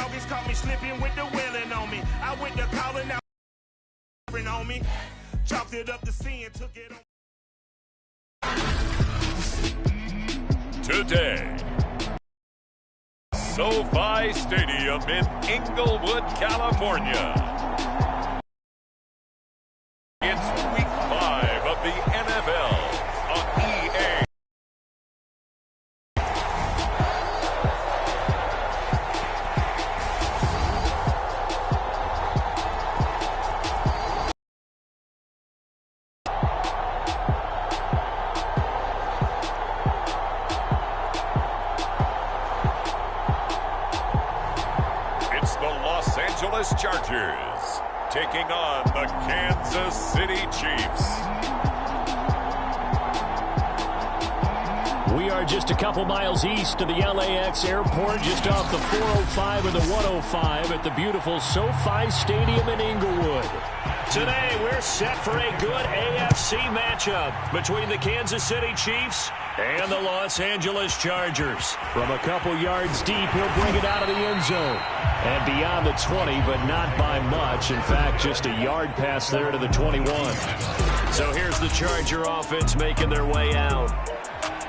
always caught me slipping with the wheeling on me. I went to calling out on me. Chopped it up to sea and took it on. Today, SoFi Stadium in Inglewood, California. It's Week 5 of the NFL on EA. It's the Los Angeles Chargers taking on the Kansas City Chiefs. We are just a couple miles east of the LAX airport, just off the 405 and the 105 at the beautiful SoFi Stadium in Inglewood. Today, we're set for a good AFC matchup between the Kansas City Chiefs and the Los Angeles Chargers. From a couple yards deep, he'll bring it out of the end zone. And beyond the 20, but not by much. In fact, just a yard pass there to the 21. So here's the Charger offense making their way out.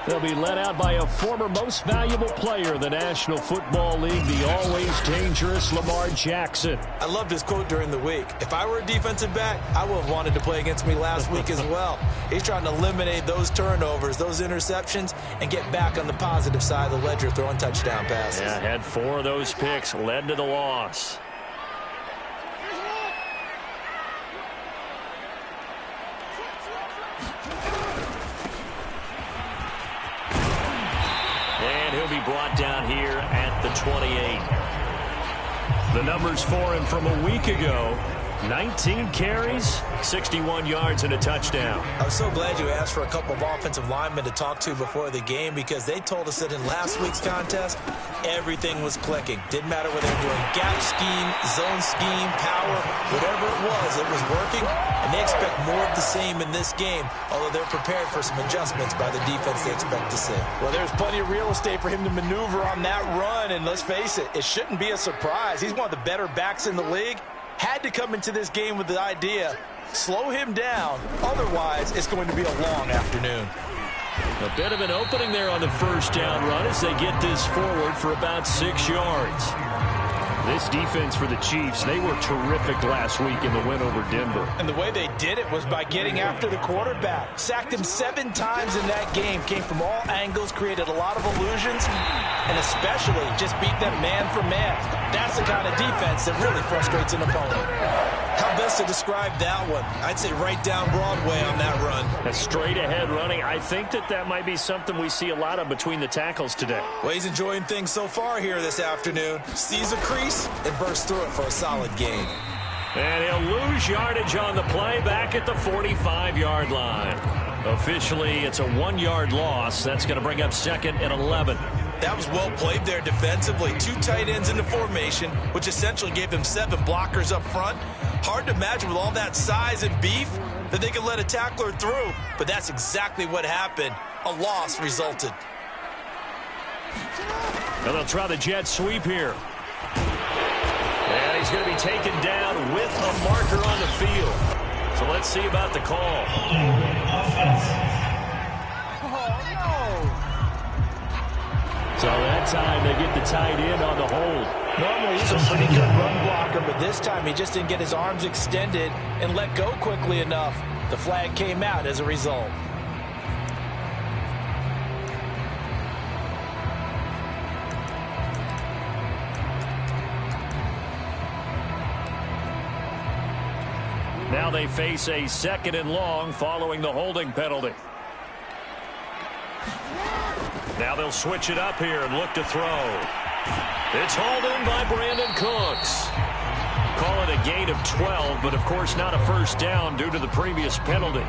They'll be led out by a former most valuable player in the National Football League, the always dangerous Lamar Jackson. I loved his quote during the week. If I were a defensive back, I would have wanted to play against me last week as well. He's trying to eliminate those turnovers, those interceptions, and get back on the positive side of the ledger throwing touchdown passes. Yeah, had 4 of those picks, led to the loss. He'll be brought down here at the 28. The numbers for him from a week ago: 19 carries, 61 yards, and a touchdown. I was so glad you asked for a couple of offensive linemen to talk to before the game, because they told us that in last week's contest, everything was clicking. Didn't matter whether they were doing gap scheme, zone scheme, power, whatever it was working, and they expect more of the same in this game, although they're prepared for some adjustments by the defense they expect to see. Well, there's plenty of real estate for him to maneuver on that run, and let's face it, it shouldn't be a surprise. He's one of the better backs in the league. Had to come into this game with the idea, slow him down, otherwise it's going to be a long afternoon. A bit of an opening there on the first down run as they get this forward for about 6 yards. This defense for the Chiefs, they were terrific last week in the win over Denver. And the way they did it was by getting after the quarterback. Sacked him 7 times in that game. Came from all angles, created a lot of illusions, and especially just beat them man for man. That's the kind of defense that really frustrates an opponent. How best to describe that one? I'd say right down Broadway on that run. A straight ahead running. I think that might be something we see a lot of between the tackles today. Well, he's enjoying things so far here this afternoon. Sees a crease and bursts through it for a solid gain. And he'll lose yardage on the play back at the 45-yard line. Officially, it's a 1-yard loss. That's going to bring up 2nd and 11. That was well played there defensively. 2 tight ends in the formation, which essentially gave them 7 blockers up front. Hard to imagine with all that size and beef that they could let a tackler through, but that's exactly what happened. A loss resulted. And they'll try the jet sweep here. And he's going to be taken down with a marker on the field. So let's see about the call. So that time they get the tight end on the hold. Normally he's a pretty good run blocker, but this time he just didn't get his arms extended and let go quickly enough. The flag came out as a result. Now they face a 2nd and long following the holding penalty. Now they'll switch it up here and look to throw. It's hauled in by Brandon Cooks. Call it a gain of 12, but of course not a first down due to the previous penalty.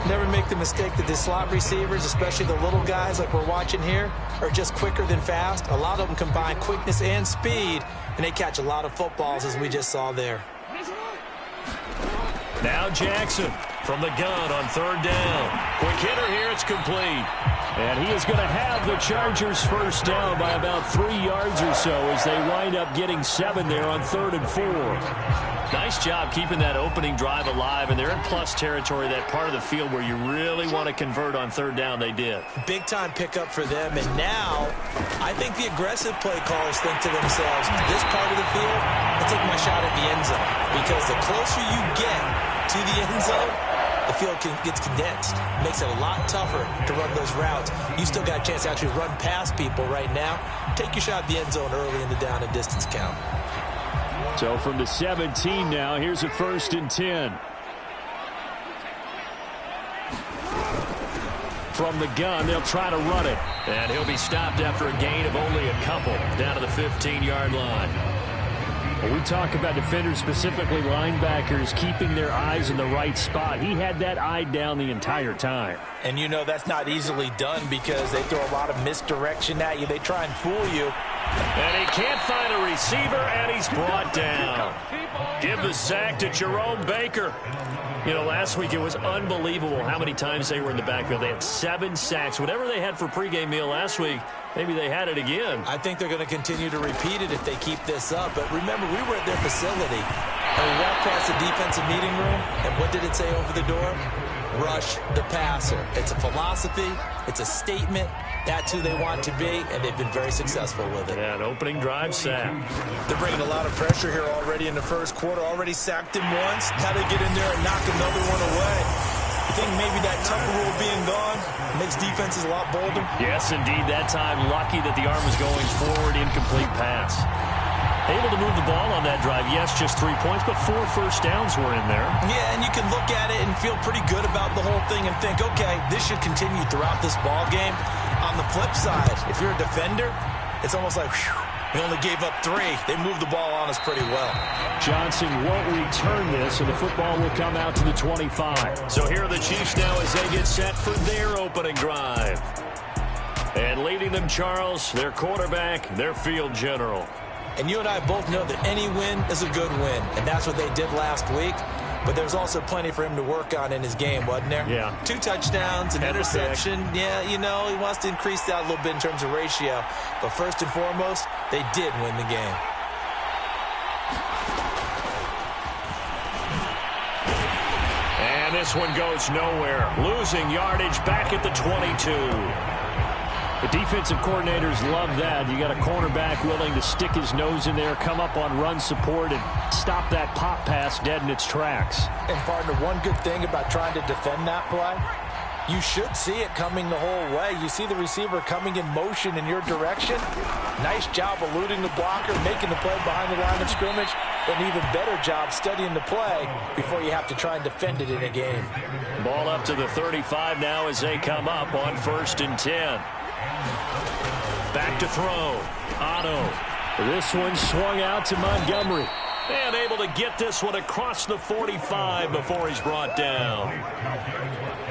Never make the mistake that the slot receivers, especially the little guys like we're watching here, are just quicker than fast. A lot of them combine quickness and speed, and they catch a lot of footballs, as we just saw there. Now Jackson from the gun on 3rd down. Quick hitter here, it's complete. And he is going to have the Chargers first down by about 3 yards or so as they wind up getting 7 there on 3rd and 4. Nice job keeping that opening drive alive, and they're in plus territory, that part of the field where you really want to convert on 3rd down. They did. Big-time pickup for them, and now I think the aggressive play callers think to themselves, this part of the field, I'll take my shot at the end zone, because the closer you get to the end zone, the field gets condensed. Makes it a lot tougher to run those routes. You still got a chance to actually run past people right now. Take your shot at the end zone early in the down and distance count. So from the 17 now, here's a 1st and 10. From the gun, they'll try to run it. And he'll be stopped after a gain of only a couple down to the 15-yard line. When we talk about defenders, specifically linebackers, keeping their eyes in the right spot, he had that eye down the entire time. And you know that's not easily done because they throw a lot of misdirection at you. They try and fool you. And he can't find a receiver, and he's brought down. Give the sack to Jerome Baker. You know, last week it was unbelievable how many times they were in the backfield. They had 7 sacks. Whatever they had for pregame meal last week, maybe they had it again. I think they're going to continue to repeat it if they keep this up. But remember, we were at their facility, and we walked past the defensive meeting room, and what did it say over the door? Rush the passer. It's a philosophy. It's a statement. That's who they want to be, and they've been very successful with it. Yeah, an opening drive sack. They're bringing a lot of pressure here already in the first quarter. Already sacked him once. Now they get in there and knock another one away. You think maybe that tougher rule being gone makes defenses a lot bolder? Yes, indeed. That time, lucky that the arm was going forward, incomplete pass. Able to move the ball on that drive. Yes, just 3 points, but 4 first downs were in there. Yeah, and you can look at it and feel pretty good about the whole thing and think, okay, this should continue throughout this ball game. On the flip side, if you're a defender, it's almost like, whew, we only gave up 3. They moved the ball on us pretty well. Johnson won't return this, and the football will come out to the 25. So here are the Chiefs now as they get set for their opening drive. And leading them, Charles, their quarterback, their field general. And you and I both know that any win is a good win, and that's what they did last week. But there's also plenty for him to work on in his game, wasn't there? Yeah. 2 touchdowns, an interception. Yeah, you know, he wants to increase that a little bit in terms of ratio. But first and foremost, they did win the game. And this one goes nowhere. Losing yardage back at the 22. The defensive coordinators love that. You got a cornerback willing to stick his nose in there, come up on run support, and stop that pop pass dead in its tracks. And, partner, one good thing about trying to defend that play, you should see it coming the whole way. You see the receiver coming in motion in your direction. Nice job eluding the blocker, making the play behind the line of scrimmage. An even better job studying the play before you have to try and defend it in a game. Ball up to the 35 now as they come up on 1st and 10. Back to throw. Otto. This one swung out to Montgomery. And able to get this one across the 45 before he's brought down.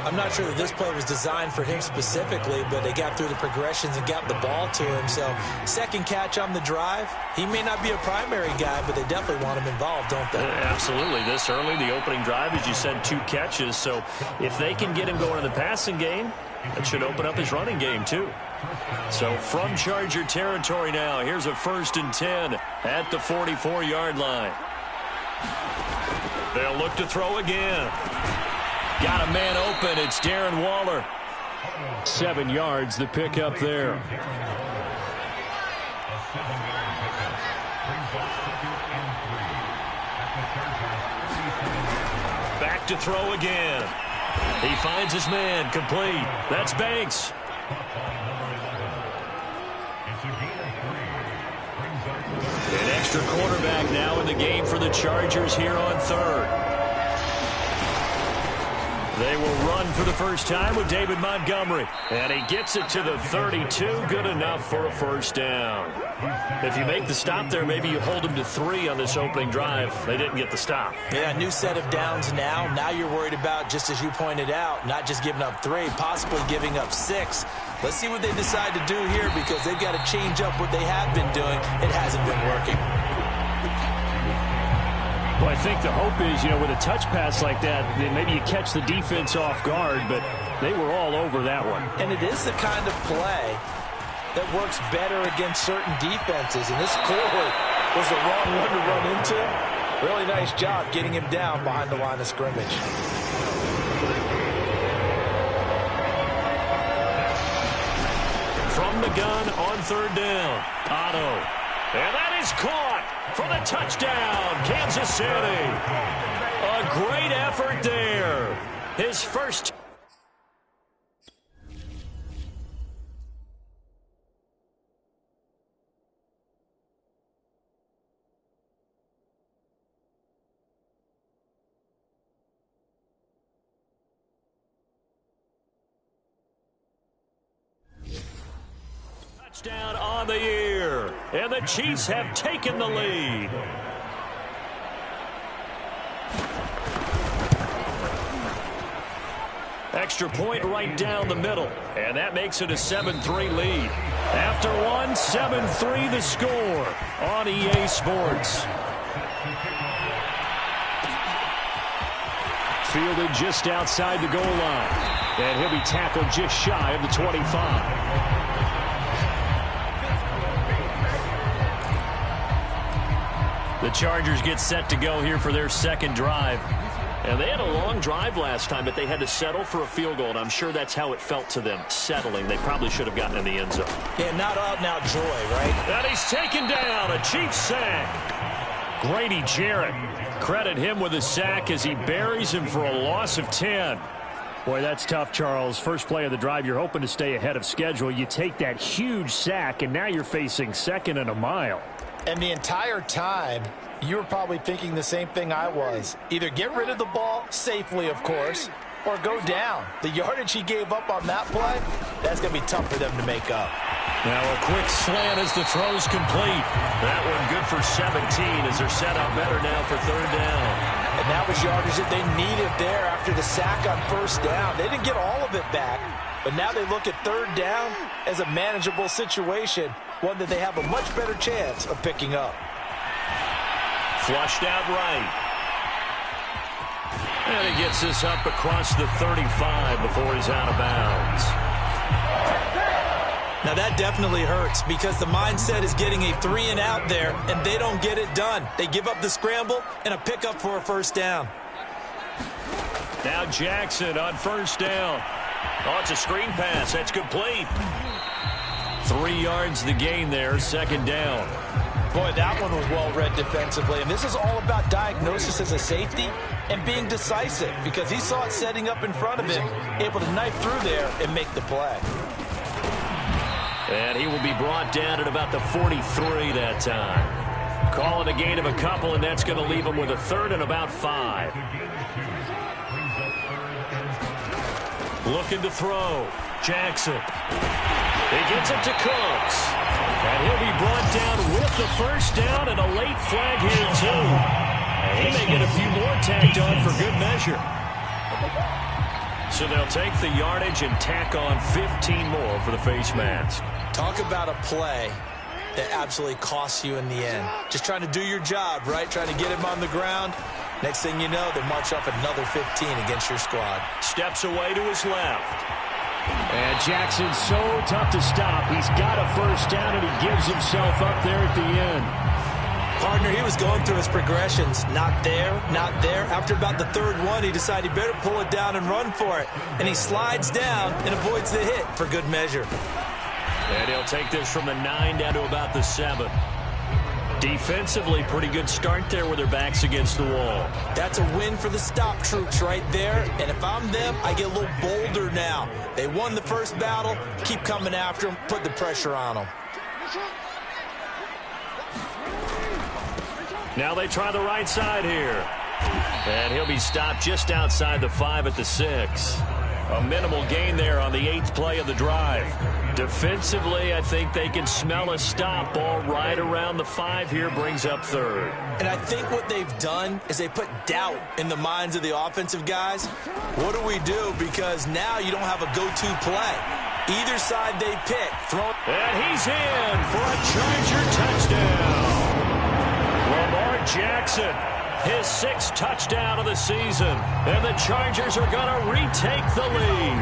I'm not sure that this play was designed for him specifically, but they got through the progressions and got the ball to him. So, second catch on the drive. He may not be a primary guy, but they definitely want him involved, don't they? Absolutely. This early, the opening drive, as you said, 2 catches. So, if they can get him going in the passing game, that should open up his running game, too. So from Charger territory now, here's a 1st and 10 at the 44-yard line. They'll look to throw again. Got a man open. It's Darren Waller. 7 yards, the pickup there. Back to throw again. He finds his man, complete. That's Banks. An extra quarterback now in the game for the Chargers here on 3rd. They will run for the first time with David Montgomery. And he gets it to the 32. Good enough for a first down. If you make the stop there, maybe you hold them to 3 on this opening drive. They didn't get the stop. Yeah, new set of downs now. Now you're worried about, just as you pointed out, not just giving up 3, possibly giving up 6. Let's see what they decide to do here because they've got to change up what they have been doing. It hasn't been working. Well, I think the hope is, with a touch pass like that, then maybe you catch the defense off guard, but They were all over that one. And it is the kind of play that works better against certain defenses. And this clearly was the wrong one to run into. Really nice job getting him down behind the line of scrimmage. From the gun on third down, Otto. And that is caught for the touchdown, Kansas City. A great effort there. His first. Touchdown on the year, and the Chiefs have taken the lead. Extra point right down the middle, and that makes it a 7-3 lead. After one, 7-3 the score on EA Sports. Fielded just outside the goal line, and he'll be tackled just shy of the 25. The Chargers get set to go here for their second drive. And they had a long drive last time, but they had to settle for a field goal, and I'm sure that's how it felt to them, settling. They probably should have gotten in the end zone. Yeah, not out-and-out joy, right? And he's taken down, a Chiefs sack. Grady Jarrett, credit him with a sack as he buries him for a loss of 10. Boy, that's tough, Charles. First play of the drive, you're hoping to stay ahead of schedule. You take that huge sack, and now you're facing second and a mile. And the entire time, you were probably thinking the same thing I was. Either get rid of the ball, safely of course, or go down. The yardage he gave up on that play, that's going to be tough for them to make up. Now a quick slant as the throw's complete. That one good for 17 as they're set up better now for third down. And that was yardage that they needed there after the sack on first down. They didn't get all of it back, but now they look at third down as a manageable situation, one that they have a much better chance of picking up. Flushed out right. And he gets this up across the 35 before he's out of bounds. Now that definitely hurts because the mindset is getting a 3-and-out there, and they don't get it done. They give up the scramble and a pickup for a first down. Now Jackson on first down. Oh, it's a screen pass. That's complete. 3 yards the gain there, second down. Boy, that one was well read defensively, and this is all about diagnosis as a safety and being decisive because he saw it setting up in front of him, able to knife through there and make the play. And he will be brought down at about the 43 that time. Calling a gain of a couple, and that's going to leave him with a third and about 5. Looking to throw. Jackson. He gets it to Cooks. And he'll be brought down with the first down and a late flag here, too. He may get a few more tacked on for good measure. So they'll take the yardage and tack on 15 more for the face mask. Talk about a play that absolutely costs you in the end. Just trying to do your job, right? Trying to get him on the ground. Next thing you know, they march up another 15 against your squad. Steps away to his left. And Jackson's so tough to stop. He's got a first down, and he gives himself up there at the end. Partner, he was going through his progressions. Not there, not there. After about the third one, he decided he better pull it down and run for it. And he slides down and avoids the hit for good measure. And he'll take this from the 9 down to about the 7. Defensively, pretty good start there with their backs against the wall. That's a win for the stop troops right there. And if I'm them, I get a little bolder now. They won the first battle. Keep coming after them. Put the pressure on them. Now they try the right side here. And he'll be stopped just outside the 5 at the 6. A minimal gain there on the 8th play of the drive. Defensively, I think they can smell a stop. Ball right around the 5 here, brings up third. And I think what they've done is they put doubt in the minds of the offensive guys. What do we do? Because now you don't have a go-to play. Either side they pick. And he's in for a Charger touchdown. Lamar Jackson. his 6th touchdown of the season. And the Chargers are going to retake the lead.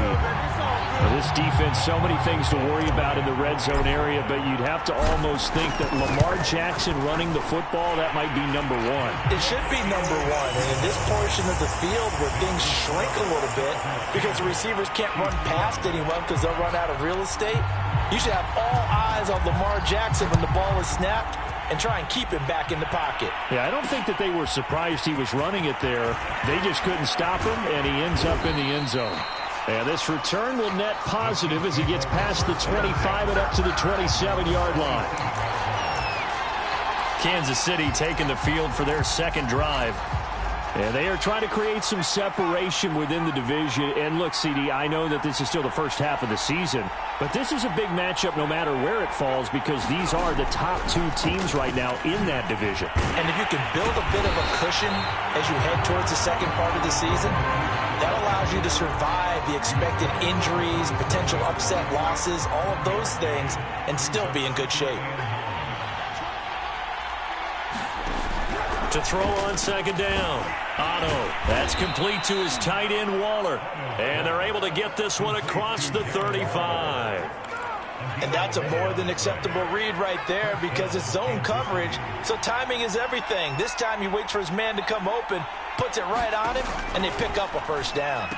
Well, this defense, so many things to worry about in the red zone area, but you'd have to almost think that Lamar Jackson running the football, that might be number one. It should be number one. And in this portion of the field where things shrink a little bit because the receivers can't run past anyone because they'll run out of real estate, you should have all eyes on Lamar Jackson when the ball is snapped and try and keep him back in the pocket. Yeah, I don't think that they were surprised he was running it there. They just couldn't stop him, and he ends up in the end zone. And this return will net positive as he gets past the 25 and up to the 27-yard line. Kansas City taking the field for their second drive. And they are trying to create some separation within the division. And look, CD, I know that this is still the first half of the season, but this is a big matchup no matter where it falls because these are the top two teams right now in that division. And if you can build a bit of a cushion as you head towards the second part of the season, that allows you to survive the expected injuries, potential upset losses, all of those things, and still be in good shape. To throw on second down. Otto. That's complete to his tight end, Waller. And they're able to get this one across the 35. And that's a more than acceptable read right there because it's zone coverage, so timing is everything. This time he waits for his man to come open, puts it right on him, and they pick up a first down.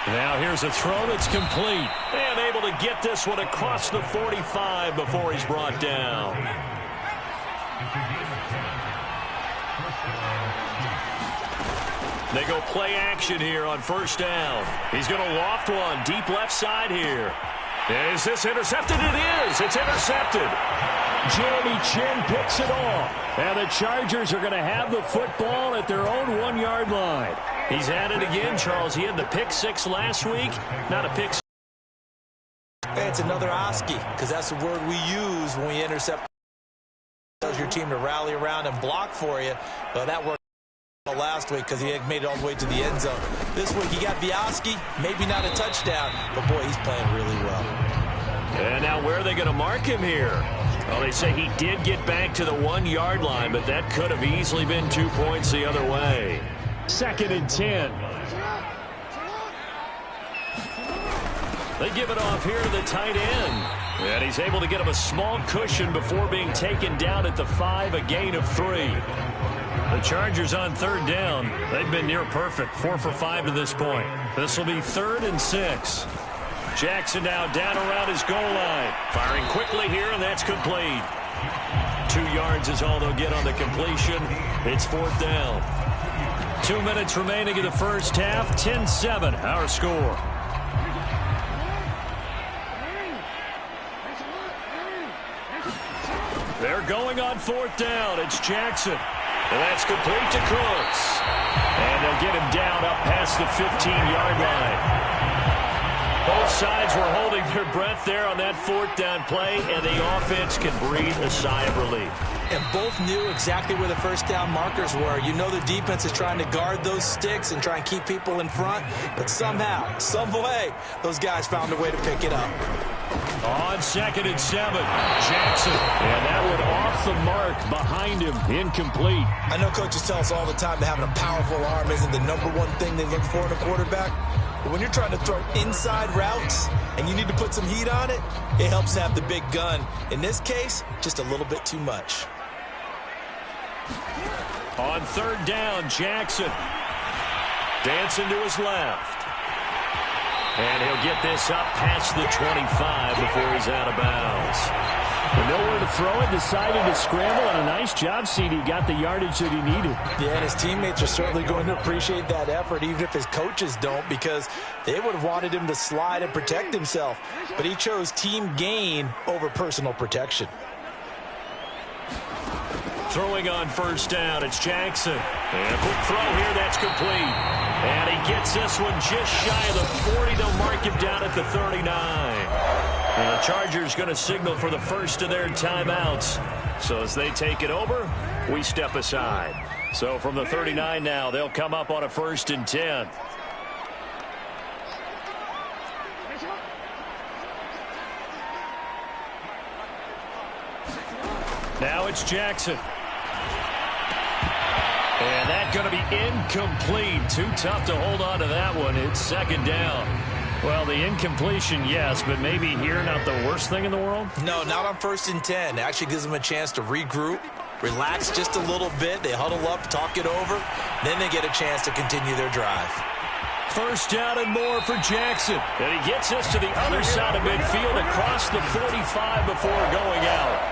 Now here's a throw that's complete. And able to get this one across the 45 before he's brought down. They go play action here on first down. He's going to loft one deep left side here. Is this intercepted? It is. It's intercepted. Jeremy Chin picks it off. And the Chargers are going to have the football at their own 1-yard line. He's at it again, Charles. He had the pick 6 last week. Not a pick 6. Hey, it's another Oski, because that's the word we use when we intercept. Tells your team to rally around and block for you. Well, that worked last week because he had made it all the way to the end zone. This week he got Bioski, maybe not a touchdown, but boy, he's playing really well. And now where are they going to mark him here? Well, they say he did get back to the 1-yard line, but that could have easily been 2 points the other way. 2nd and 10. They give it off here to the tight end. And he's able to get him a small cushion before being taken down at the 5, a gain of 3. The Chargers on third down. They've been near perfect, 4 for 5 to this point. This will be 3rd and 6. Jackson now down around his goal line. Firing quickly here, and that's complete. 2 yards is all they'll get on the completion. It's 4th down. 2 minutes remaining in the first half. 10-7, our score. They're going on 4th down. It's Jackson. And that's complete to Cooks. And they'll get him down up past the 15-yard line. Both sides were holding their breath there on that 4th down play, and the offense can breathe a sigh of relief. And both knew exactly where the first down markers were. You know the defense is trying to guard those sticks and try and keep people in front, but somehow, some way, those guys found a way to pick it up. On 2nd and 7, Jackson. And that one off the mark behind him, incomplete. I know coaches tell us all the time that having a powerful arm isn't the #1 thing they look for in a quarterback. But when you're trying to throw inside routes and you need to put some heat on it, it helps to have the big gun. In this case, just a little bit too much. On 3rd down, Jackson. Dancing to his left. And he'll get this up past the 25 before he's out of bounds. With nowhere to throw it, decided to scramble, and a nice job, CD. Got the yardage that he needed. Yeah, and his teammates are certainly going to appreciate that effort, even if his coaches don't, because they would have wanted him to slide and protect himself. But he chose team gain over personal protection. Throwing on 1st down, it's Jackson. And a quick throw here, that's complete. And he gets this one just shy of the 40. They'll mark him down at the 39. And the Chargers going to signal for the first of their timeouts. So as they take it over, we step aside. So from the 39 now, they'll come up on a 1st and 10. Now it's Jackson. And going to be incomplete. Too tough to hold on to that one. It's second down. Well, the incompletion, yes, but maybe here not the worst thing in the world? No, not on 1st and 10. It actually gives them a chance to regroup, relax just a little bit. They huddle up, talk it over. Then they get a chance to continue their drive. First down and more for Jackson. And he gets us to the other side of midfield across the 45 before going out.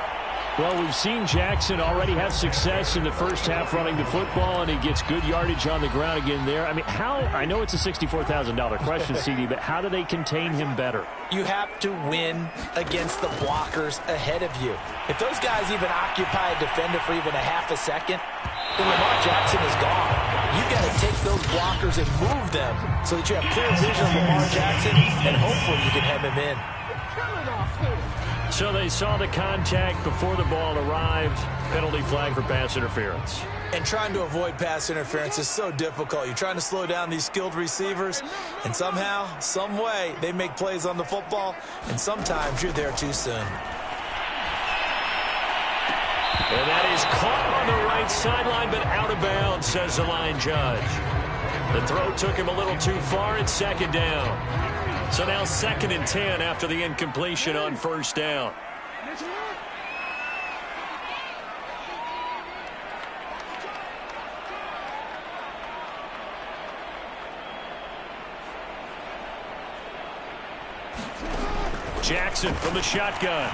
Well, we've seen Jackson already have success in the first half running the football, and he gets good yardage on the ground again there. I mean, I know it's a $64,000 question, CD, but how do they contain him better? You have to win against the blockers ahead of you. If those guys even occupy a defender for even a half a second, then Lamar Jackson is gone. You got to take those blockers and move them so that you have clear vision of Lamar Jackson, and hopefully you can hem him in. So they saw the contact before the ball arrived. Penalty flag for pass interference. And trying to avoid pass interference is so difficult. You're trying to slow down these skilled receivers, and somehow, some way, they make plays on the football, and sometimes you're there too soon. And that is caught on the right sideline, but out of bounds, says the line judge. The throw took him a little too far. It's second down. So now 2nd and 10 after the incompletion on first down. Jackson from the shotgun.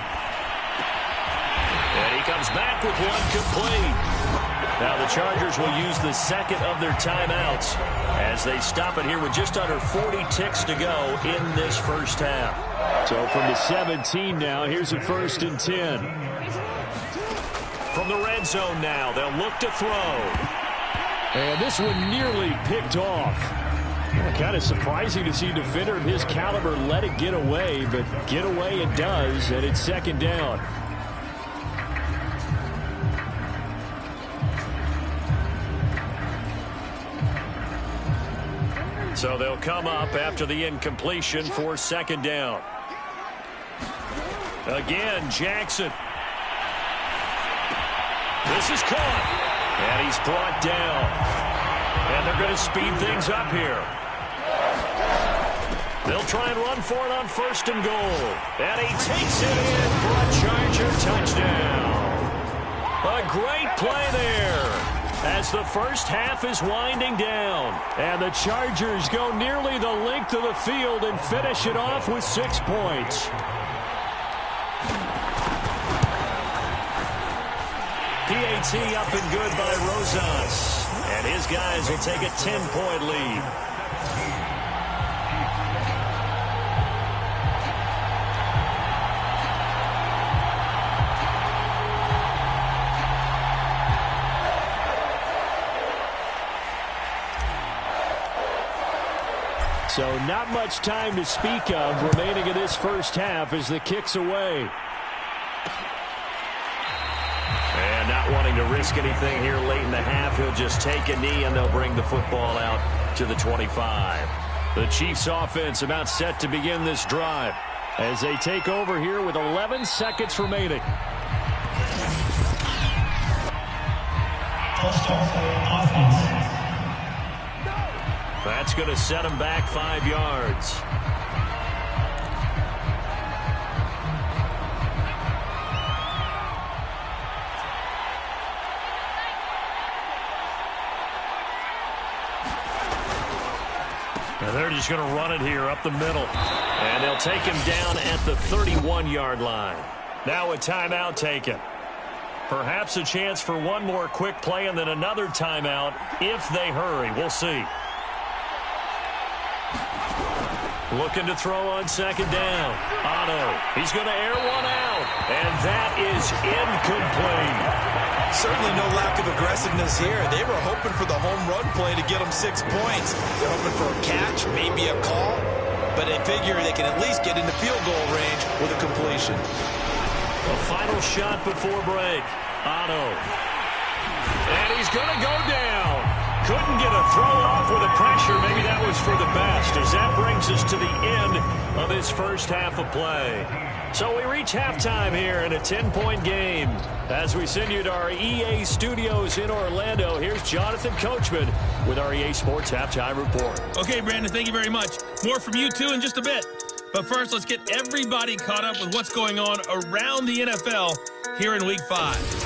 And he comes back with one complete. Now the Chargers will use the second of their timeouts as they stop it here with just under 40 ticks to go in this first half. So from the 17 now, here's a 1st and 10. From the red zone now, they'll look to throw. And this one nearly picked off. Kind of surprising to see a defender of his caliber let it get away, but get away it does, and it's second down. So they'll come up after the incompletion for second down. Again, Jackson. This is caught. And he's brought down. And they're going to speed things up here. They'll try and run for it on 1st and goal. And he takes it in for a Charger touchdown. A great play there as the first half is winding down. And the Chargers go nearly the length of the field and finish it off with 6 points. PAT up and good by Rosas. And his guys will take a 10-point lead. So not much time to speak of remaining in this first half as the kick's away. And not wanting to risk anything here late in the half, he'll just take a knee and they'll bring the football out to the 25. The Chiefs offense about set to begin this drive as they take over here with 11 seconds remaining. That's going to set him back 5 yards. And they're just going to run it here up the middle. And they'll take him down at the 31-yard line. Now a timeout taken. Perhaps a chance for one more quick play and then another timeout if they hurry. We'll see. Looking to throw on second down. Otto. He's going to air one out. And that is incomplete. Certainly no lack of aggressiveness here. They were hoping for the home run play to get them 6 points. They're hoping for a catch, maybe a call. But they figure they can at least get into field goal range with a completion. A final shot before break. Otto. And he's going to go down. Couldn't couldn't get a throw off with the pressure. Maybe that was for the best, as that brings us to the end of this first half of play. So we reach halftime here in a 10-point game. As we send you to our EA studios in Orlando, here's Jonathan Coachman with our EA Sports Halftime Report. Okay, Brandon, thank you very much. More from you, too, in just a bit. But first, let's get everybody caught up with what's going on around the NFL here in Week 5.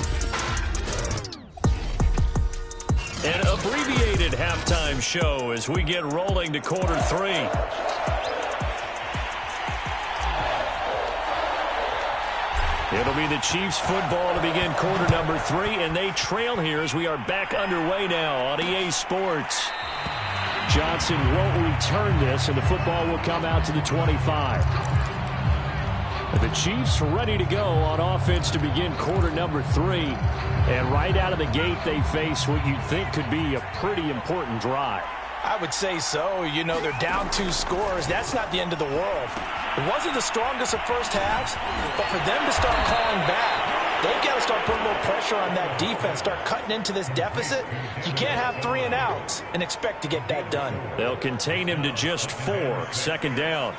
An abbreviated halftime show as we get rolling to quarter 3. It'll be the Chiefs football to begin quarter number 3, and they trail here as we are back underway now on EA Sports. Johnson won't return this, and the football will come out to the 25. The Chiefs ready to go on offense to begin quarter number 3. And right out of the gate, they face what you'd think could be a pretty important drive. I would say so. You know, they're down 2 scores. That's not the end of the world. It wasn't the strongest of first halves, but for them to start calling back, they've got to start putting a little pressure on that defense, start cutting into this deficit. You can't have 3 and outs and expect to get that done. They'll contain him to just 4. Second down.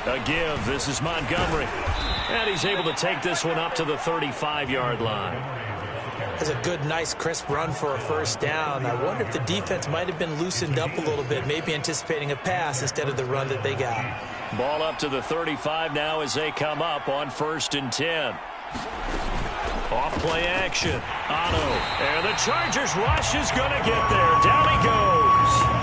A give. This is Montgomery. And he's able to take this one up to the 35-yard line. That's a good, nice, crisp run for a first down. I wonder if the defense might have been loosened up a little bit, maybe anticipating a pass instead of the run that they got. Ball up to the 35 now as they come up on 1st and 10. Off play action. Otto. And the Chargers rush is going to get there. Down he goes.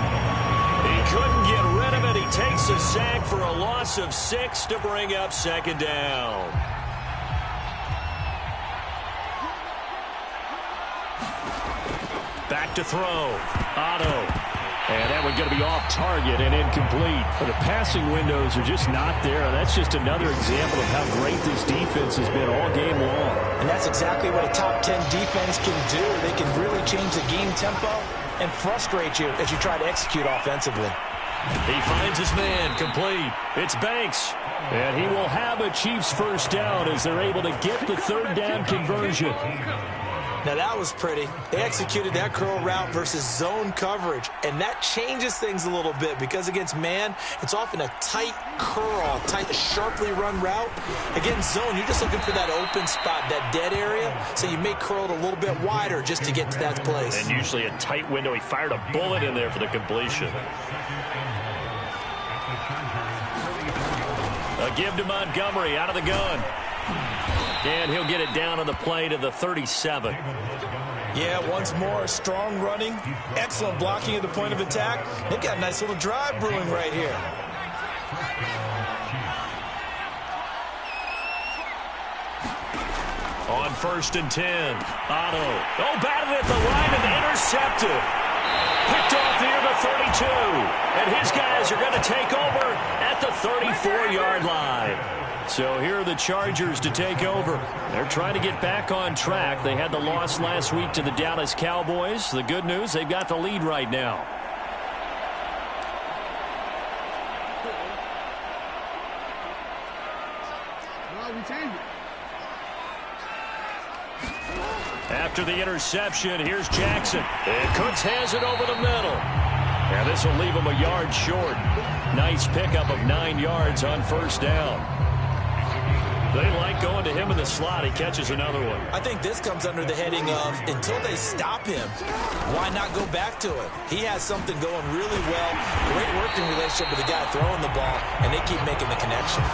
He couldn't get rid of it. He takes a sack for a loss of 6 to bring up second down. Back to throw. Otto. And that one's going to be off target and incomplete. But the passing windows are just not there. That's just another example of how great this defense has been all game long. And that's exactly what a top 10 defense can do. They can really change the game tempo and frustrate you as you try to execute offensively. He finds his man, complete. It's Banks. And he will have a Chiefs first down as they're able to get the 3rd down conversion. Now that was pretty. They executed that curl route versus zone coverage, and that changes things a little bit because against man, it's often a tight curl, tight, sharply run route. Against zone, you're just looking for that open spot, that dead area, so you may curl it a little bit wider just to get to that place. And usually a tight window. He fired a bullet in there for the completion. A give to Montgomery out of the gun. And he'll get it down on the play to the 37. Yeah, once more, strong running, excellent blocking at the point of attack. They've got a nice little drive brewing right here. On 1st and 10, Otto. Oh, batted at the line and intercepted. Picked off near the 32. And his guys are going to take over at the 34-yard line. So here are the Chargers to take over. They're trying to get back on track. They had the loss last week to the Dallas Cowboys. The good news, they've got the lead right now. After the interception, here's Jackson. And Cooks has it over the middle. And this will leave him a yard short. Nice pickup of 9 yards on first down. They like going to him in the slot. He catches another one. I think this comes under the heading of until they stop him, why not go back to it? He has something going really well. Great working relationship with the guy throwing the ball, and they keep making the connection.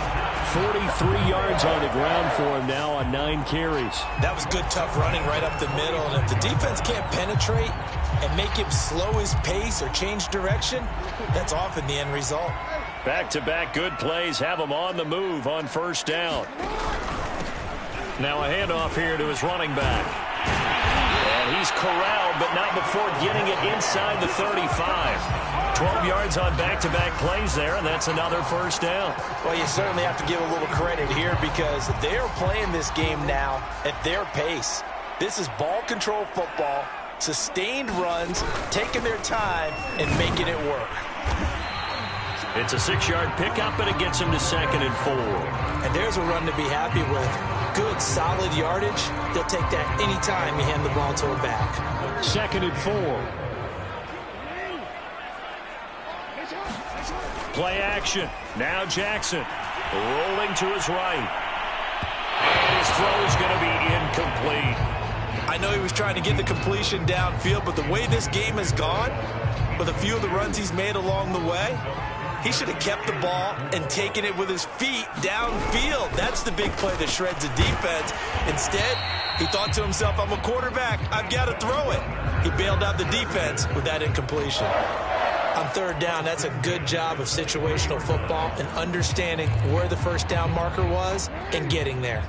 43 yards on the ground for him now on 9 carries. That was good, tough running right up the middle. And if the defense can't penetrate and make him slow his pace or change direction, that's often the end result. Back-to-back good plays have him on the move on first down. Now a handoff here to his running back. And he's corralled, but not before getting it inside the 35. 12 yards on back-to-back plays there, and that's another first down. Well, you certainly have to give a little credit here because they're playing this game now at their pace. This is ball control football, sustained runs, taking their time, and making it work. It's a 6-yard pickup, and it gets him to 2nd and 4. And there's a run to be happy with. Good, solid yardage. He'll take that anytime you hand the ball to him back. 2nd and 4. Play action. Now Jackson rolling to his right. And his throw is going to be incomplete. I know he was trying to get the completion downfield, but the way this game has gone, with a few of the runs he's made along the way, he should have kept the ball and taken it with his feet downfield. That's the big play that shreds the defense. Instead, he thought to himself, I'm a quarterback. I've got to throw it. He bailed out the defense with that incompletion. On 3rd down, that's a good job of situational football and understanding where the first down marker was and getting there.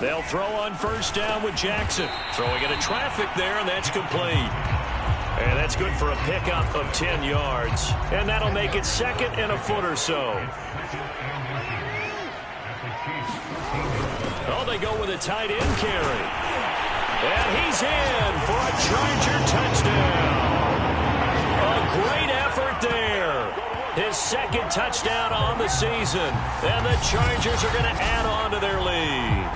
They'll throw on 1st down with Jackson. Throwing into traffic there, and that's complete. And that's good for a pickup of 10 yards. And that'll make it 2nd and a foot or so. Oh, they go with a tight end carry. And he's in for a Charger touchdown. A great effort there. His 2nd touchdown on the season. And the Chargers are going to add on to their lead.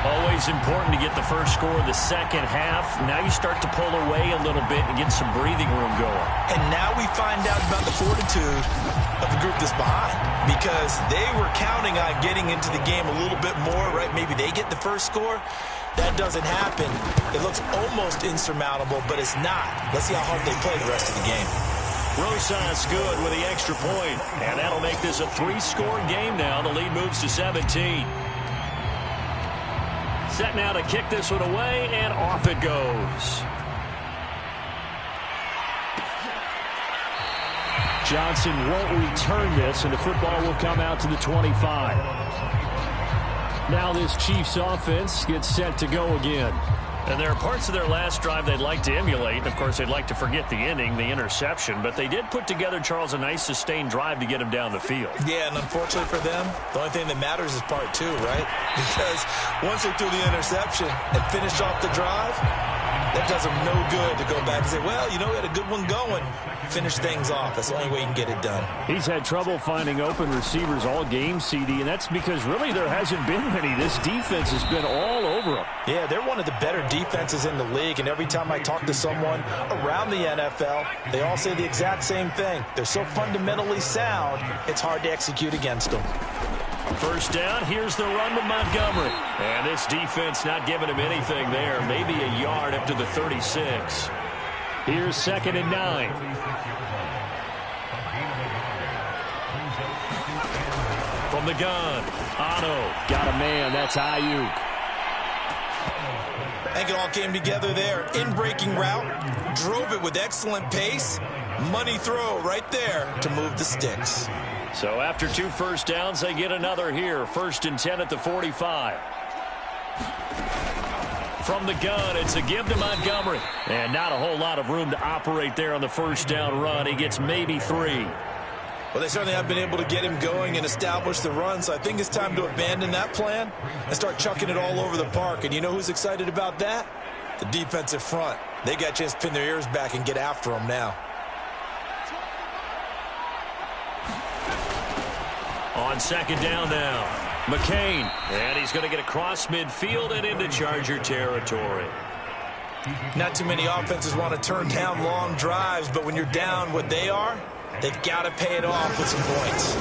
Always important to get the first score of the second half. Now you start to pull away a little bit and get some breathing room going. And now we find out about the fortitude of the group that's behind, because they were counting on getting into the game a little bit more, right? Maybe they get the first score. That doesn't happen. It looks almost insurmountable, but it's not. Let's see how hard they play the rest of the game. Rosas good with the extra point. And that'll make this a 3-score game now. The lead moves to 17. Set now to kick this one away, and off it goes. Johnson won't return this, and the football will come out to the 25. Now this Chiefs offense gets set to go again. And there are parts of their last drive they'd like to emulate. Of course, they'd like to forget the inning, the interception. But they did put together, Charles, a nice sustained drive to get him down the field. Yeah, and unfortunately for them, the only thing that matters is part 2, right? Because once they threw the interception and finished off the drive, that does them no good to go back and say, well, you know, we had a good one going. Finish things off. That's the only way you can get it done. He's had trouble finding open receivers all game, CD, and that's because really there hasn't been many. This defense has been all over him. Yeah, they're one of the better defenses in the league, and every time I talk to someone around the NFL, they all say the exact same thing. They're so fundamentally sound, it's hard to execute against them. First down, here's the run to Montgomery. And this defense not giving him anything there. Maybe a yard up to the 36. Here's 2nd and 9. From the gun, Otto got a man. That's Ayuk. I think it all came together there. In-breaking route, drove it with excellent pace. Money throw right there to move the sticks. So after 2 first downs, they get another here. 1st and 10 at the 45. From the gun, it's a give to Montgomery. And not a whole lot of room to operate there on the first down run. He gets maybe 3. Well, they certainly have been able to get him going and establish the run, so I think it's time to abandon that plan and start chucking it all over the park. And you know who's excited about that? The defensive front. They got a chance to pin their ears back and get after him now. On 2nd down now, McCain. And he's going to get across midfield and into Charger territory. Not too many offenses want to turn down long drives, but when you're down what they are, they've got to pay it off with some points.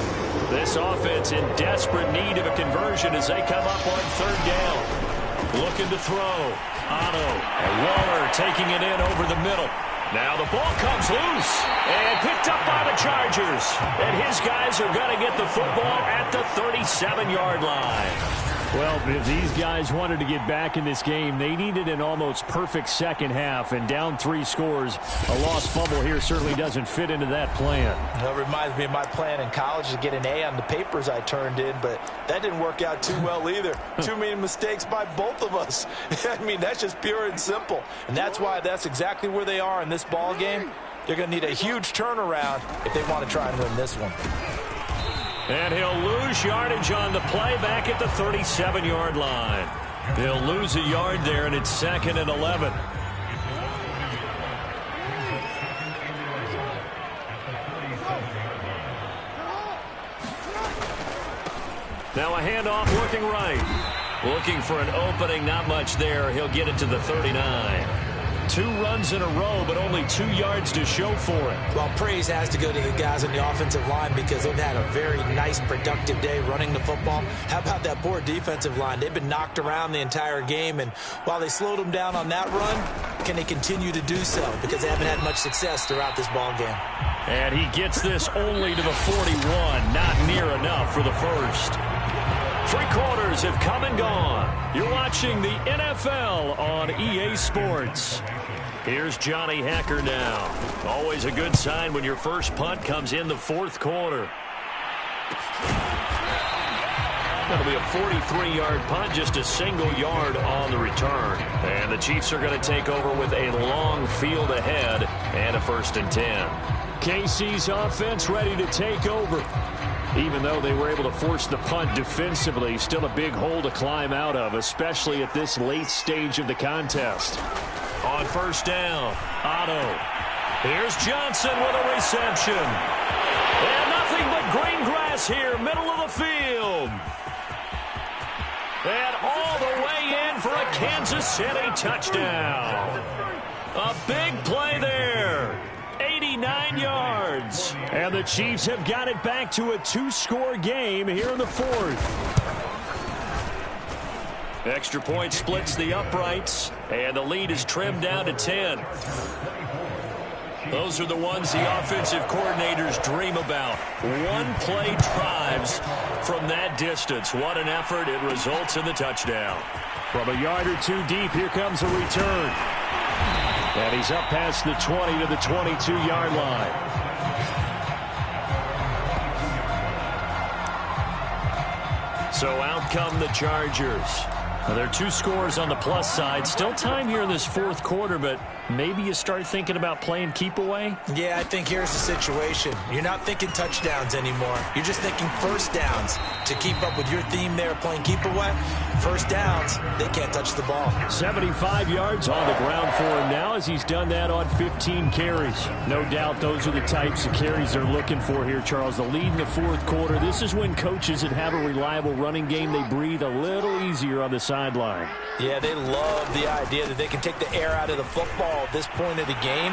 This offense in desperate need of a conversion as they come up on 3rd down. Looking to throw. Otto and Waller taking it in over the middle. Now the ball comes loose and picked up by the Chargers. And his guys are going to get the football at the 37-yard line. Well, if these guys wanted to get back in this game, they needed an almost perfect second half. And down 3 scores, a lost fumble here certainly doesn't fit into that plan. That reminds me of my plan in college to get an A on the papers I turned in, but that didn't work out too well either. Too many mistakes by both of us. I mean, that's just pure and simple. And that's why that's exactly where they are in this ball game. They're going to need a huge turnaround if they want to try and win this one. And he'll lose yardage on the play back at the 37-yard line. He'll lose a yard there, and it's 2nd and 11. Now a handoff looking right. Looking for an opening, not much there. He'll get it to the 39. 2 runs in a row, but only 2 yards to show for it. Well, praise has to go to the guys on the offensive line because they've had a very nice, productive day running the football. How about that poor defensive line? They've been knocked around the entire game, and while they slowed them down on that run, can they continue to do so? Because they haven't had much success throughout this ball game. And he gets this only to the 41. Not near enough for the first. 3 quarters have come and gone. You're watching the NFL on EA Sports. Here's Johnny Hacker now. Always a good sign when your first punt comes in the 4th quarter. That'll be a 43-yard punt, just a single yard on the return. And the Chiefs are going to take over with a long field ahead and a 1st and 10. KC's offense ready to take over. Even though they were able to force the punt defensively, still a big hole to climb out of, especially at this late stage of the contest. On 1st down, Otto. Here's Johnson with a reception. And nothing but green grass here, middle of the field. And all the way in for a Kansas City touchdown. A big play there. 89 yards. And the Chiefs have got it back to a 2-score game here in the 4th. Extra point splits the uprights, and the lead is trimmed down to 10. Those are the ones the offensive coordinators dream about. One-play drives from that distance. What an effort. It results in the touchdown. From a yard or 2 deep, here comes a return. And he's up past the 20 to the 22-yard line. So out come the Chargers. Now, there are 2 scores on the plus side. Still time here in this 4th quarter, but maybe you start thinking about playing keep away? Yeah, I think here's the situation. You're not thinking touchdowns anymore. You're just thinking 1st downs. To keep up with your theme there, playing keep away, 1st downs, they can't touch the ball. 75 yards on the ground for him now as he's done that on 15 carries. No doubt those are the types of carries they're looking for here, Charles. The lead in the 4th quarter. This is when coaches that have a reliable running game, they breathe a little easier on the sideline. Yeah, they love the idea that they can take the air out of the football at this point of the game.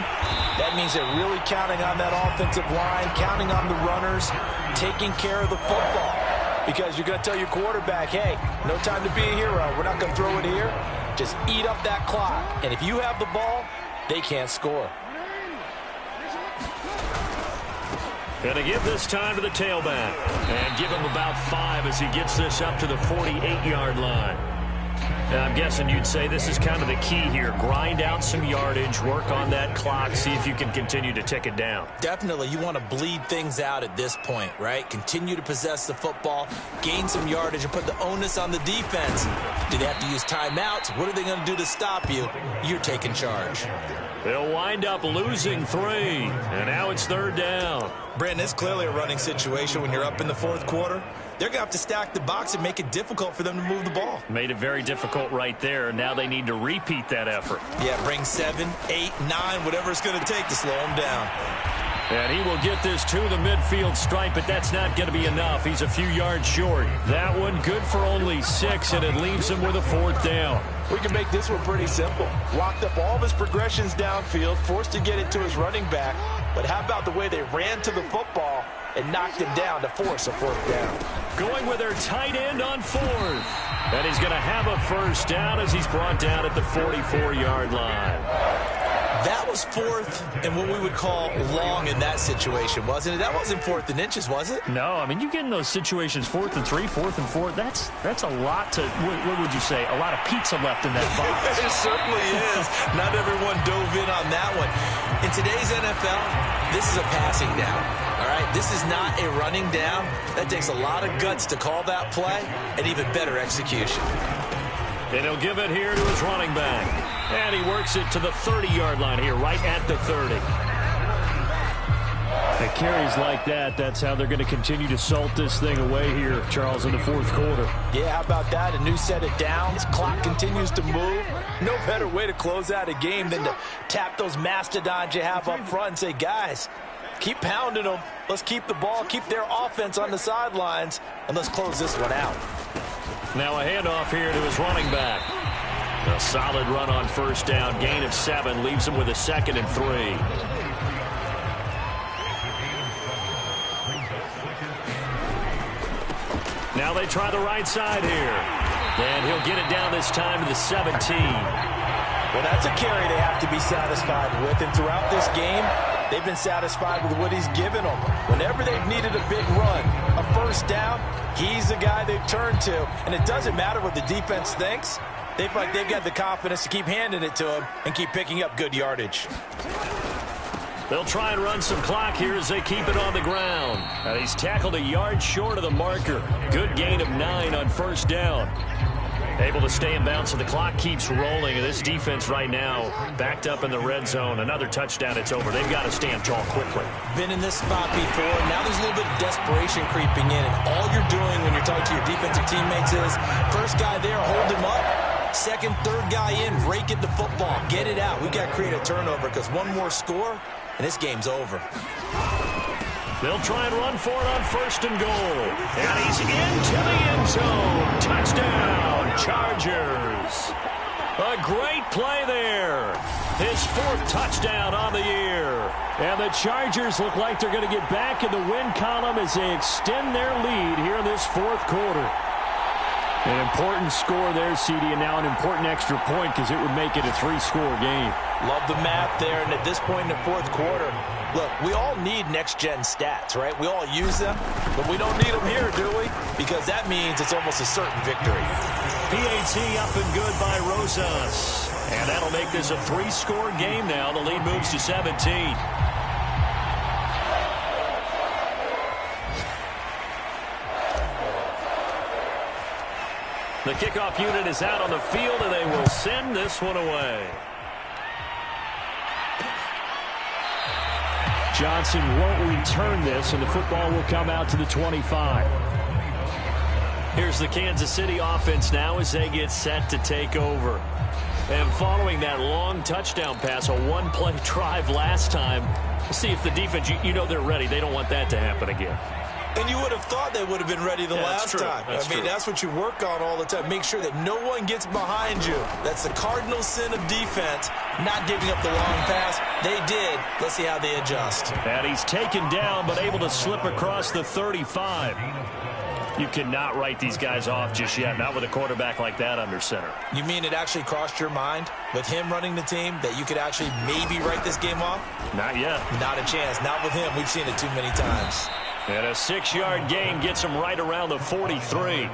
That means they're really counting on that offensive line, counting on the runners, taking care of the football. Because you're going to tell your quarterback, hey, no time to be a hero. We're not going to throw it here. Just eat up that clock. And if you have the ball, they can't score. Going to give this time to the tailback. And give him about 5 as he gets this up to the 48-yard line. And I'm guessing you'd say this is kind of the key here. Grind out some yardage, work on that clock, see if you can continue to tick it down. Definitely. You want to bleed things out at this point, right? Continue to possess the football, gain some yardage, and put the onus on the defense. Do they have to use timeouts? What are they going to do to stop you? You're taking charge. They'll wind up losing 3, and now it's 3rd down. Brandon, it's clearly a running situation when you're up in the 4th quarter. They're going to have to stack the box and make it difficult for them to move the ball. Made it very difficult right there. Now they need to repeat that effort. Yeah, bring 7, 8, 9, whatever it's going to take to slow them down. And he will get this to the midfield stripe, but that's not going to be enough. He's a few yards short. That one good for only 6, and it leaves him with a 4th down. We can make this one pretty simple. Locked up all of his progressions downfield, forced to get it to his running back. But how about the way they ran to the football and knocked him down to force a 4th down? Going with their tight end on 4th. And he's going to have a 1st down as he's brought down at the 44-yard line. That was 4th and what we would call long in that situation, wasn't it? That wasn't 4th and inches, was it? No, I mean, you get in those situations 4th and 3, 4th and 4. That's a lot to, what would you say, a lot of pizza left in that box. It certainly is. Not everyone dove in on that one. In today's NFL, this is a passing down. All right, this is not a running down. That takes a lot of guts to call that play and even better execution. And he'll give it here to his running back. And he works it to the 30-yard line here, right at the 30. And carries like that, that's how they're going to continue to salt this thing away here, Charles, in the 4th quarter. Yeah, how about that? A new set of downs. Clock continues to move. No better way to close out a game than to tap those mastodons you have up front and say, guys, Keep pounding them. Let's keep the ball, keep their offense on the sidelines, and let's close this one out. Now a handoff here to his running back. A solid run on first down. Gain of 7 leaves him with a 2nd and 3. Now they try the right side here. And he'll get it down this time to the 17. Well, that's a carry they have to be satisfied with. And throughout this game, they've been satisfied with what he's given them. Whenever they've needed a big run, a first down, he's the guy they've turned to. And it doesn't matter what the defense thinks. They feel like they've got the confidence to keep handing it to him and keep picking up good yardage. They'll try and run some clock here as they keep it on the ground. And he's tackled a yard short of the marker. Good gain of 9 on first down. Able to stay in bounds, so the clock keeps rolling. And this defense right now backed up in the red zone. Another touchdown, it's over. They've got to stand tall quickly. Been in this spot before. Now there's a little bit of desperation creeping in. And all you're doing when you're talking to your defensive teammates is, first guy there, hold him up. Second, third guy in, rake at the football. Get it out. We've got to create a turnover because one more score, and this game's over. They'll try and run for it on first and goal. And he's into the end zone. Touchdown, Chargers. A great play there. His 4th touchdown on the year. And the Chargers look like they're going to get back in the win column as they extend their lead here in this 4th quarter. An important score there, CD, and now an important extra point because it would make it a 3-score game. Love the math there, and at this point in the 4th quarter, look, we all need next-gen stats, right? We all use them, but we don't need them here, do we? Because that means it's almost a certain victory. PAT up and good by Rosas. And that'll make this a 3-score game now. The lead moves to 17. The kickoff unit is out on the field, and they will send this one away. Johnson won't return this, and the football will come out to the 25. Here's the Kansas City offense now as they get set to take over. And following that long touchdown pass, a one-play drive last time, see if the defense, you know they're ready. They don't want that to happen again. And you would have thought they would have been ready the last time. That's what you work on all the time. Make sure that no one gets behind you. That's the cardinal sin of defense, not giving up the long pass. They did. Let's see how they adjust. And he's taken down, but able to slip across the 35. You cannot write these guys off just yet, not with a quarterback like that under center. You mean it actually crossed your mind with him running the team that you could actually maybe write this game off? Not yet. Not a chance. Not with him. We've seen it too many times. And a 6-yard gain gets him right around the 43.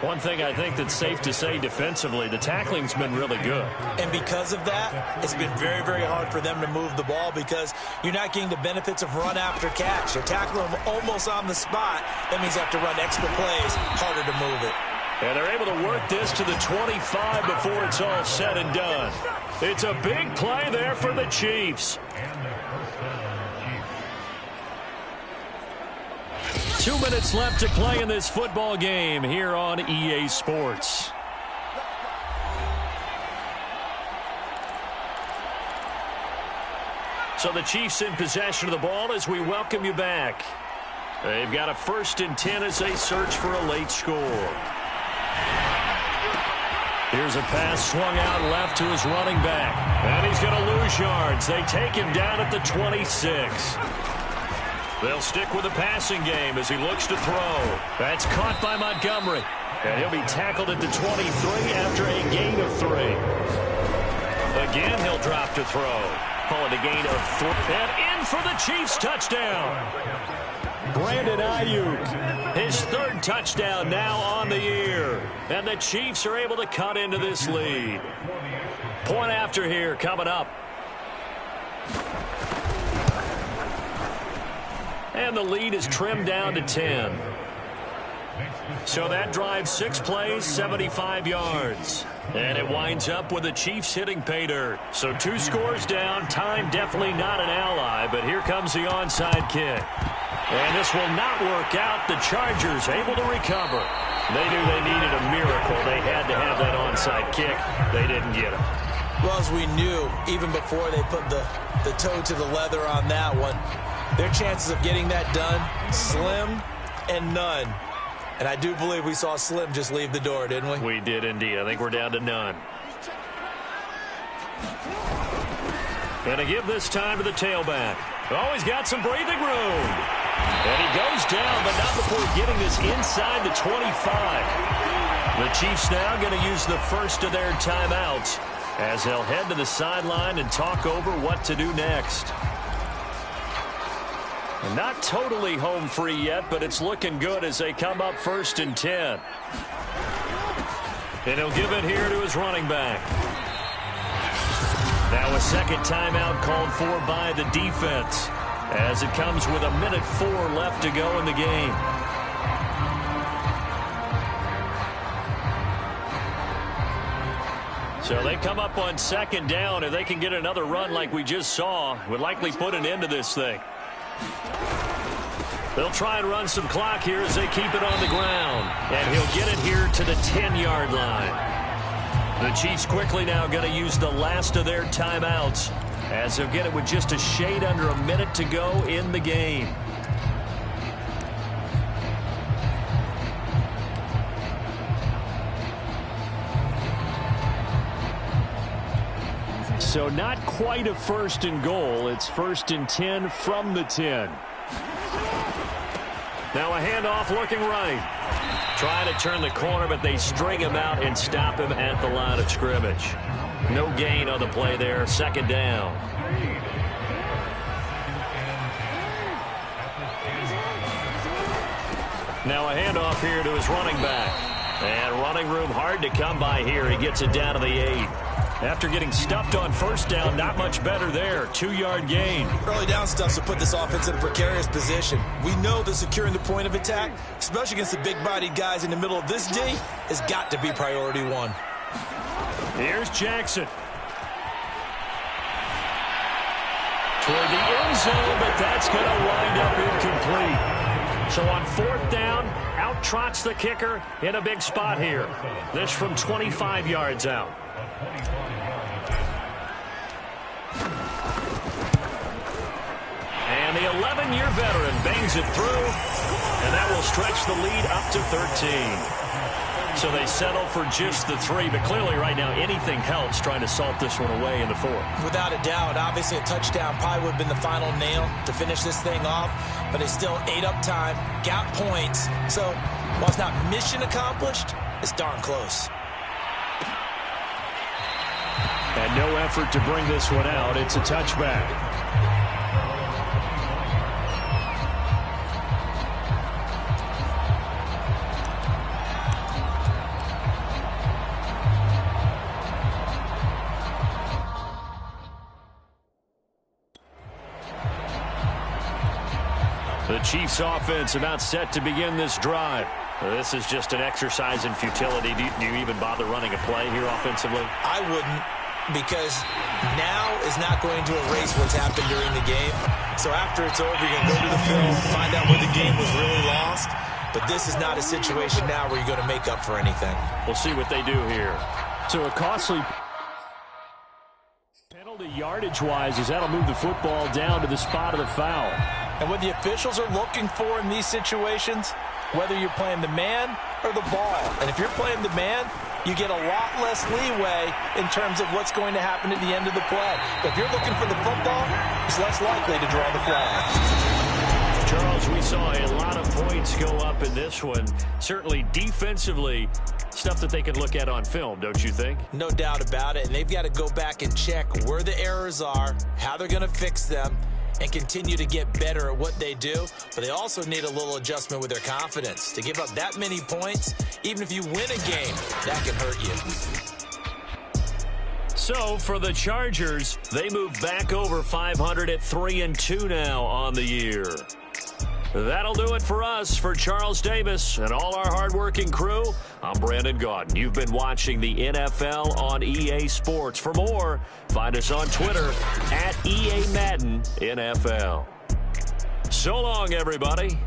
One thing I think that's safe to say defensively, the tackling's been really good. And because of that, it's been very, very hard for them to move the ball because you're not getting the benefits of run after catch. You're tackling them almost on the spot. That means you have to run extra plays, harder to move it. And they're able to work this to the 25 before it's all said and done. It's a big play there for the Chiefs. 2 minutes left to play in this football game here on EA Sports. So the Chiefs in possession of the ball as we welcome you back. They've got a 1st and 10 as they search for a late score. Here's a pass swung out left to his running back. And he's going to lose yards. They take him down at the 26. They'll stick with the passing game as he looks to throw. That's caught by Montgomery. And he'll be tackled at the 23 after a gain of 3. Again, he'll drop to throw. Call it a gain of 4. And in for the Chiefs touchdown. Brandon Ayuk, his 3rd touchdown now on the year. And the Chiefs are able to cut into this lead. Point after here coming up. And the lead is trimmed down to 10. So that drives 6 plays, 75 yards. And it winds up with the Chiefs hitting pay dirt. So 2 scores down. Time definitely not an ally, but here comes the onside kick. And this will not work out. The Chargers able to recover. They knew they needed a miracle. They had to have that onside kick. They didn't get it. Well, as we knew, even before they put the toe to the leather on that one, Their chances of getting that done, slim and none. And I do believe we saw Slim just leave the door, didn't we? We did indeed. I think we're down to none. And a give this time to the tailback. Oh, he's got some breathing room. And he goes down, but not before getting this inside the 25. The Chiefs now going to use the first of their timeouts as they'll head to the sideline and talk over what to do next. And not totally home free yet, but it's looking good as they come up 1st and 10. And he'll give it here to his running back. Now a second timeout called for by the defense as it comes with 1:04 left to go in the game. So they come up on 2nd down. If they can get another run like we just saw, would likely put an end to this thing. They'll try and run some clock here as they keep it on the ground. And he'll get it here to the 10-yard line. The Chiefs quickly now going to use the last of their timeouts as they'll get it with just a shade under a minute to go in the game. So not quite a 1st and goal. It's 1st and 10 from the 10. Now a handoff looking right. Trying to turn the corner, but they string him out and stop him at the line of scrimmage. No gain on the play there. 2nd down. Now a handoff here to his running back. And running room hard to come by here. He gets it down to the 8. After getting stuffed on 1st down, not much better there. 2-yard gain. Early down stuff to put this offense in a precarious position. We know that securing the point of attack, especially against the big-bodied guys in the middle of this D, has got to be priority 1. Here's Jackson. Toward the end zone, but that's going to wind up incomplete. So on 4th down, out trots the kicker in a big spot here. This from 25 yards out. And the 11-year veteran bangs it through, and that will stretch the lead up to 13. So they settle for just the 3, but clearly right now anything helps trying to salt this one away in the 4th. Without a doubt, obviously a touchdown probably would have been the final nail to finish this thing off, but they still ate up time, got points. So while it's not mission accomplished, it's darn close. And no effort to bring this one out. It's a touchback. The Chiefs offense about set to begin this drive. This is just an exercise in futility. Do you even bother running a play here offensively? I wouldn't, because now is not going to erase what's happened during the game. So after it's over, you're going to go to the film, find out where the game was really lost. But this is not a situation now where you're going to make up for anything. We'll see what they do here. So a costly penalty yardage-wise as that'll move the football down to the spot of the foul. And what the officials are looking for in these situations, whether you're playing the man or the ball. And if you're playing the man, you get a lot less leeway in terms of what's going to happen at the end of the play. But if you're looking for the football, it's less likely to draw the flag. Charles, we saw a lot of points go up in this one. Certainly defensively, stuff that they can look at on film, don't you think? No doubt about it. And they've got to go back and check where the errors are, how they're going to fix them, and continue to get better at what they do. But they also need a little adjustment with their confidence. To give up that many points, even if you win a game, that can hurt you. So for the Chargers, they move back over 500 at 3-2 now on the year. That'll do it for us. For Charles Davis and all our hardworking crew, I'm Brandon Gaudin. You've been watching the NFL on EA Sports. For more, find us on Twitter at EA Madden NFL. So long, everybody.